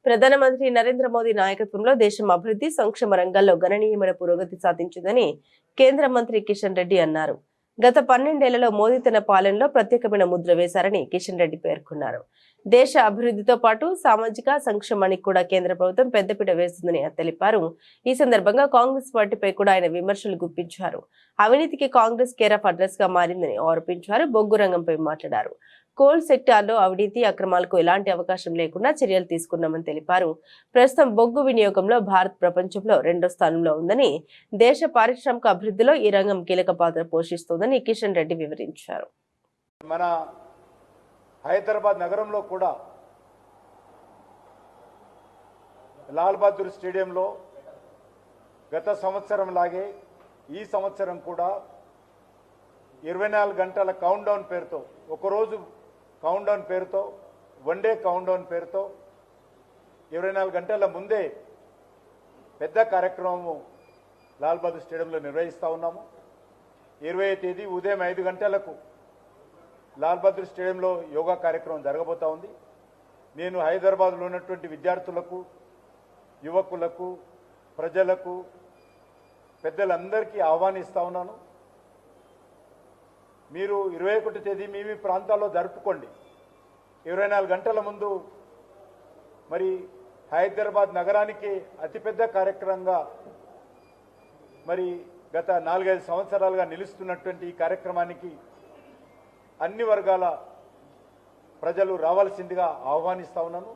ప్రధానమంత్రి నరేంద్ర మోదీ నాయకత్వంలో దేశం అభివృద్ధి సంక్షేమ రంగాల్లో గణనీయమైన పురోగతి సాధించిందని కేంద్ర మంత్రి కిషన్ రెడ్డి అన్నారు. గత 12 ఏళ్లలో మోదీ తన పాలనలో ప్రత్యేకమైన ముద్ర వేశారని కిషన్ రెడ్డి పేర్కొన్నారు. దేశ అభివృద్ధితో పాటు సామాజిక సంక్షేమానికి కూడా కేంద్ర ప్రభుత్వం పెద్దపీట వేస్తుందని తెలిపారు. ఈ సందర్భంగా కాంగ్రెస్ పార్టీపై కూడా ఆయన విమర్శలు గుప్పించారు. అవినీతికి కాంగ్రెస్ కేర్ ఆఫ్ అడ్రస్ గా మారిందని ఆరోపించారు. బొగ్గు రంగంపై మాట్లాడారు. కోల్ సెక్టార్లో అవినీతి అక్రమాలకు ఎలాంటి అవకాశం లేకుండా చర్యలు తీసుకున్నామని తెలిపారు. ప్రస్తుతం బొగ్గు వినియోగంలో భారత్ ప్రపంచంలో 2వ స్థానంలో ఉందని, దేశ పారిశ్రామిక అభివృద్ధిలో ఈ రంగం కీలక పాత్ర పోషిస్తోందని కిషన్ రెడ్డి వివరించారు. మన హైదరాబాద్ నగరంలో కూడా లాల్ బహదూర్ స్టేడియంలో గత సంవత్సరం లాగే ఈ సంవత్సరం కూడా 24 గంటల కౌంట్ డౌన్ పేరుతో, ఒకరోజు కౌంట్ డౌన్ పేరుతో, వన్ డే కౌంట్ డౌన్ పేరుతో 24 గంటల ముందే పెద్ద కార్యక్రమము లాల్ బహదూర్ స్టేడియంలో నిర్వహిస్తూ ఉన్నాము. 20వ తేదీ ఉదయం 5 గంటలకు లాల్ బహదూర్ స్టేడియంలో యోగా కార్యక్రమం జరగబోతా ఉంది. నేను హైదరాబాద్లో ఉన్నటువంటి విద్యార్థులకు, యువకులకు, ప్రజలకు, పెద్దలందరికీ ఆహ్వానిస్తూ ఉన్నాను. మీరు 21వ తేదీ మీ ప్రాంతాల్లో జరుపుకోండి. 24 గంటల ముందు మరి హైదరాబాద్ నగరానికి అతిపెద్ద కార్యక్రమంగా మరి గత 4-5 సంవత్సరాలుగా నిలుస్తున్నటువంటి ఈ కార్యక్రమానికి అన్ని వర్గాల ప్రజలు రావాల్సిందిగా ఆహ్వానిస్తా ఉన్నాను.